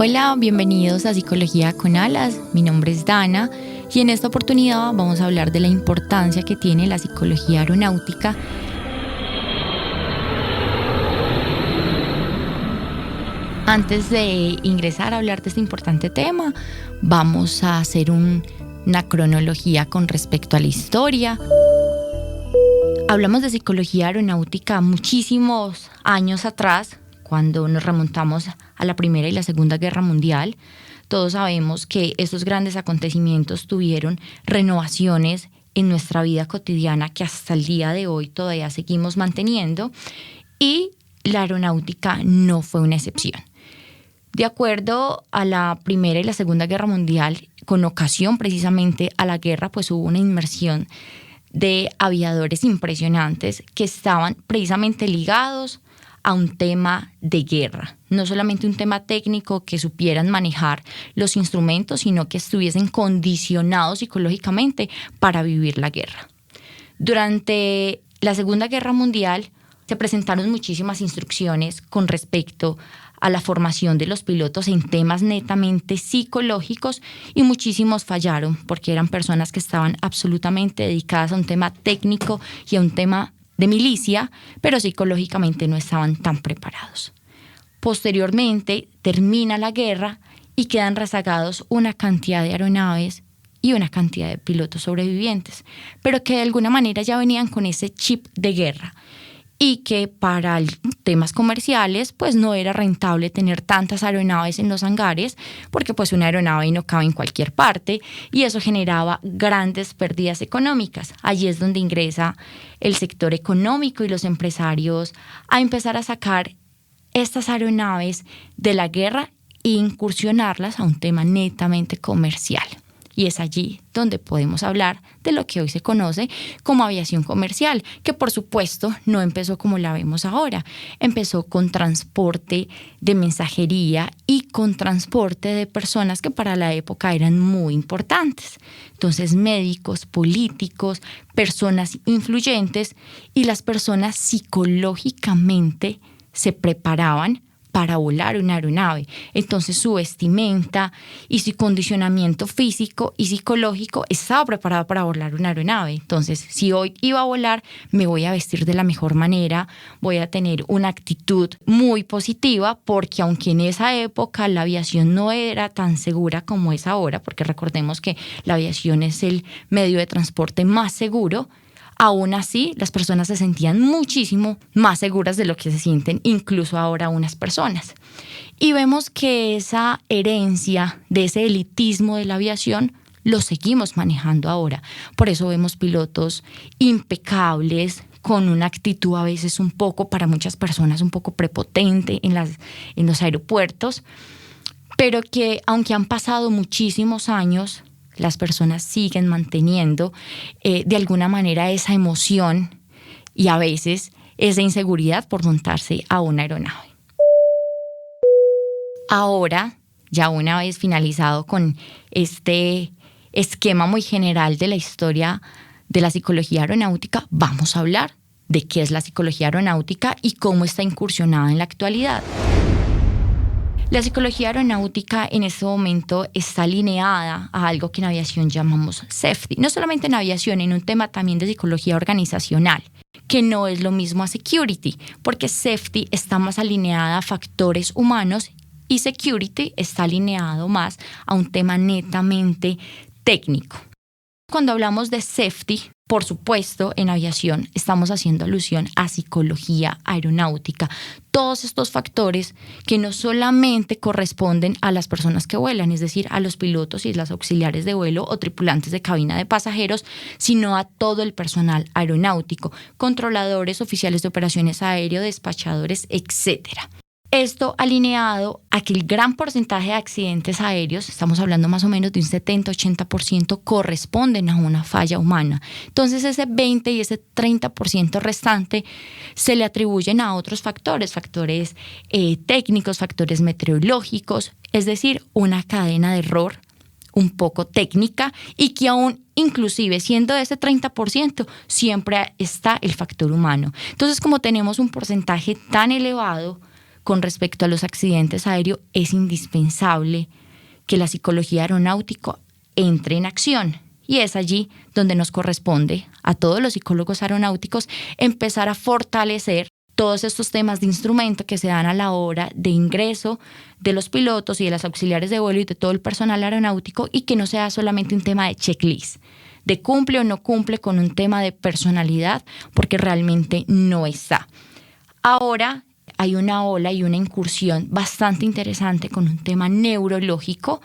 Hola, bienvenidos a Psicología con Alas. Mi nombre es Dana y en esta oportunidad vamos a hablar de la importancia que tiene la psicología aeronáutica Antes de ingresar a hablar de este importante tema, vamos a hacer una cronología con respecto a la historia. Hablamos de psicología aeronáutica muchísimos años atrás, cuando nos remontamos a la Primera y la Segunda Guerra Mundial. Todos sabemos que estos grandes acontecimientos tuvieron renovaciones en nuestra vida cotidiana que hasta el día de hoy todavía seguimos manteniendo, y la aeronáutica no fue una excepción. De acuerdo a la Primera y la Segunda Guerra Mundial, con ocasión precisamente a la guerra, pues hubo una inmersión de aviadores impresionantes que estaban precisamente ligados a un tema de guerra. No solamente un tema técnico, que supieran manejar los instrumentos, sino que estuviesen condicionados psicológicamente para vivir la guerra. Durante la Segunda Guerra Mundial se presentaron muchísimas instrucciones con respecto a la formación de los pilotos en temas netamente psicológicos, y muchísimos fallaron porque eran personas que estaban absolutamente dedicadas a un tema técnico y a un tema de milicia, pero psicológicamente no estaban tan preparados. Posteriormente termina la guerra y quedan rezagados una cantidad de aeronaves y una cantidad de pilotos sobrevivientes, pero que de alguna manera ya venían con ese chip de guerra, y que para temas comerciales pues no era rentable tener tantas aeronaves en los hangares, porque pues una aeronave no cabe en cualquier parte y eso generaba grandes pérdidas económicas. Allí es donde ingresa el sector económico y los empresarios a empezar a sacar estas aeronaves de la guerra e incursionarlas a un tema netamente comercial. Y es allí donde podemos hablar de lo que hoy se conoce como aviación comercial, que por supuesto no empezó como la vemos ahora. Empezó con transporte de mensajería y con transporte de personas que para la época eran muy importantes. Entonces, médicos, políticos, personas influyentes, y las personas psicológicamente se preparaban para volar una aeronave. Entonces su vestimenta y su condicionamiento físico y psicológico estaba preparado para volar una aeronave. Entonces, si hoy iba a volar, me voy a vestir de la mejor manera, voy a tener una actitud muy positiva, porque aunque en esa época la aviación no era tan segura como es ahora, porque recordemos que la aviación es el medio de transporte más seguro, aún así, las personas se sentían muchísimo más seguras de lo que se sienten incluso ahora unas personas. Y vemos que esa herencia de ese elitismo de la aviación lo seguimos manejando ahora. Por eso vemos pilotos impecables, con una actitud a veces un poco, para muchas personas, un poco prepotente en los aeropuertos, pero que aunque han pasado muchísimos años, las personas siguen manteniendo de alguna manera esa emoción y a veces esa inseguridad por montarse a una aeronave. Ahora, ya una vez finalizado con este esquema muy general de la historia de la psicología aeronáutica, vamos a hablar de qué es la psicología aeronáutica y cómo está incursionada en la actualidad. La psicología aeronáutica en este momento está alineada a algo que en aviación llamamos safety. No solamente en aviación, en un tema también de psicología organizacional, que no es lo mismo a security, porque safety está más alineada a factores humanos y security está alineado más a un tema netamente técnico. Cuando hablamos de safety, por supuesto, en aviación estamos haciendo alusión a psicología aeronáutica. Todos estos factores que no solamente corresponden a las personas que vuelan, es decir, a los pilotos y las auxiliares de vuelo o tripulantes de cabina de pasajeros, sino a todo el personal aeronáutico, controladores, oficiales de operaciones aéreas, despachadores, etcétera. Esto alineado a que el gran porcentaje de accidentes aéreos, estamos hablando más o menos de un 70-80%, corresponden a una falla humana. Entonces ese 20 y ese 30% restante se le atribuyen a otros factores técnicos, factores meteorológicos, es decir, una cadena de error un poco técnica, y que aún inclusive siendo ese 30%, siempre está el factor humano. Entonces, como tenemos un porcentaje tan elevado, con respecto a los accidentes aéreos, es indispensable que la psicología aeronáutica entre en acción. Y es allí donde nos corresponde a todos los psicólogos aeronáuticos empezar a fortalecer todos estos temas de instrumento que se dan a la hora de ingreso de los pilotos y de las auxiliares de vuelo y de todo el personal aeronáutico, y que no sea solamente un tema de checklist, de cumple o no cumple con un tema de personalidad, porque realmente no está. Ahora hay una ola y una incursión bastante interesante con un tema neurológico,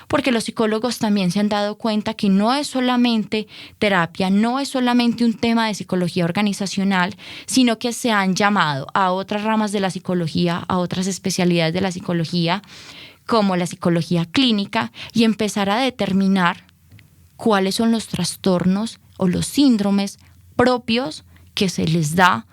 porque los psicólogos también se han dado cuenta que no es solamente terapia, no es solamente un tema de psicología organizacional, sino que se han llamado a otras ramas de la psicología, a otras especialidades de la psicología, como la psicología clínica, y empezar a determinar cuáles son los trastornos o los síndromes propios que se les da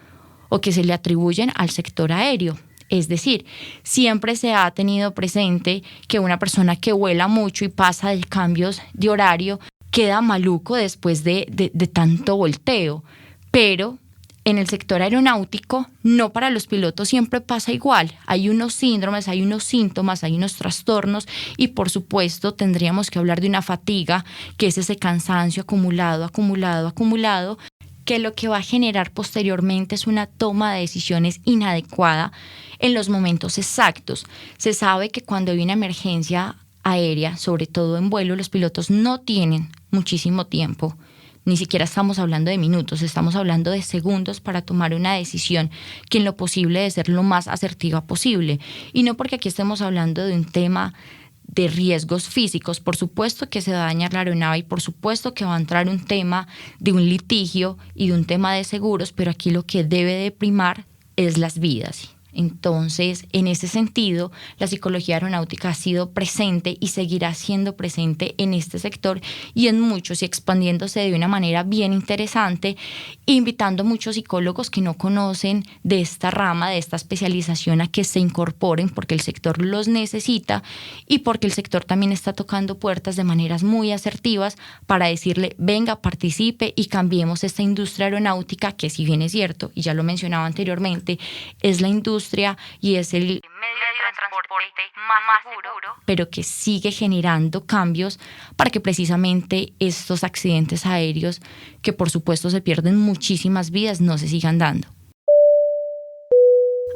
o que se le atribuyen al sector aéreo. Es decir, siempre se ha tenido presente que una persona que vuela mucho y pasa de cambios de horario queda maluco después de tanto volteo. Pero en el sector aeronáutico, no para los pilotos siempre pasa igual. Hay unos síndromes, hay unos síntomas, hay unos trastornos, y por supuesto tendríamos que hablar de una fatiga, que es ese cansancio acumulado, que lo que va a generar posteriormente es una toma de decisiones inadecuada en los momentos exactos. Se sabe que cuando hay una emergencia aérea, sobre todo en vuelo, los pilotos no tienen muchísimo tiempo. Ni siquiera estamos hablando de minutos, estamos hablando de segundos para tomar una decisión que en lo posible debe ser lo más asertiva posible. Y no porque aquí estemos hablando de un tema de riesgos físicos, por supuesto que se va a dañar la aeronave y por supuesto que va a entrar un tema de un litigio y de un tema de seguros, pero aquí lo que debe de primar es las vidas. Entonces, en ese sentido, la psicología aeronáutica ha sido presente y seguirá siendo presente en este sector y en muchos, y expandiéndose de una manera bien interesante, invitando a muchos psicólogos que no conocen de esta rama, de esta especialización, a que se incorporen, porque el sector los necesita y porque el sector también está tocando puertas de maneras muy asertivas para decirle: venga, participe y cambiemos esta industria aeronáutica, que si bien es cierto, y ya lo mencionaba anteriormente, es la industria y es el medio de transporte más seguro, pero que sigue generando cambios para que precisamente estos accidentes aéreos, que por supuesto se pierden muchísimas vidas, no se sigan dando.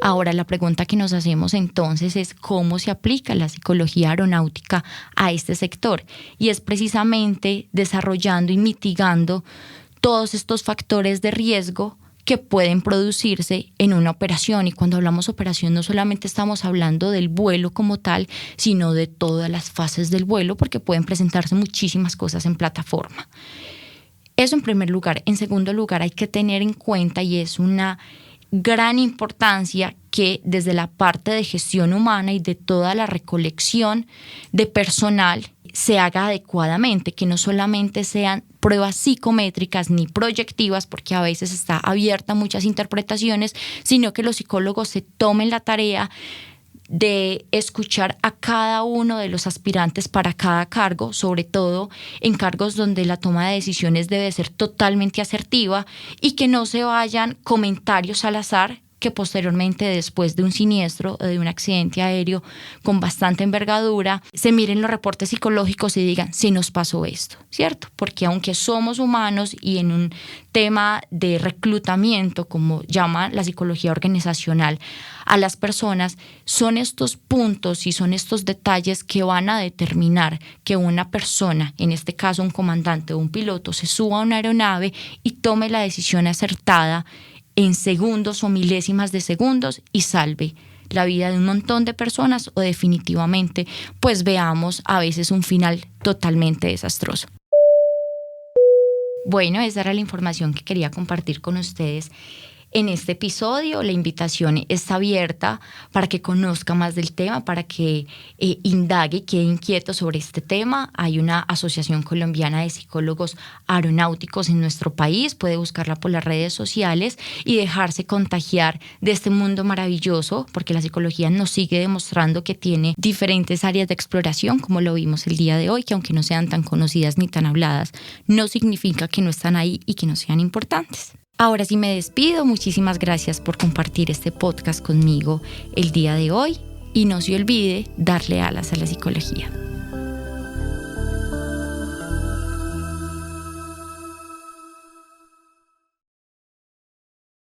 Ahora, la pregunta que nos hacemos entonces es: ¿cómo se aplica la psicología aeronáutica a este sector? Y es precisamente desarrollando y mitigando todos estos factores de riesgo que pueden producirse en una operación. Y cuando hablamos de operación, no solamente estamos hablando del vuelo como tal, sino de todas las fases del vuelo, porque pueden presentarse muchísimas cosas en plataforma. Eso en primer lugar. En segundo lugar, hay que tener en cuenta, y es una gran importancia, que desde la parte de gestión humana y de toda la recolección de personal se haga adecuadamente, que no solamente sean pruebas psicométricas ni proyectivas, porque a veces está abierta a muchas interpretaciones, sino que los psicólogos se tomen la tarea de escuchar a cada uno de los aspirantes para cada cargo, sobre todo en cargos donde la toma de decisiones debe ser totalmente asertiva, y que no se vayan comentarios al azar que posteriormente, después de un siniestro o de un accidente aéreo con bastante envergadura, se miren los reportes psicológicos y digan: se nos pasó esto, ¿cierto? Porque aunque somos humanos, y en un tema de reclutamiento, como llama la psicología organizacional a las personas, son estos puntos y son estos detalles que van a determinar que una persona, en este caso un comandante o un piloto, se suba a una aeronave y tome la decisión acertada en segundos o milésimas de segundos y salve la vida de un montón de personas, o definitivamente pues veamos a veces un final totalmente desastroso. Bueno, esa era la información que quería compartir con ustedes en este episodio. La invitación está abierta para que conozca más del tema, para que indague y quede inquieto sobre este tema. Hay una asociación colombiana de psicólogos aeronáuticos en nuestro país. Puede buscarla por las redes sociales y dejarse contagiar de este mundo maravilloso, porque la psicología nos sigue demostrando que tiene diferentes áreas de exploración, como lo vimos el día de hoy, que aunque no sean tan conocidas ni tan habladas, no significa que no están ahí y que no sean importantes. Ahora sí me despido. Muchísimas gracias por compartir este podcast conmigo el día de hoy y no se olvide darle alas a la psicología.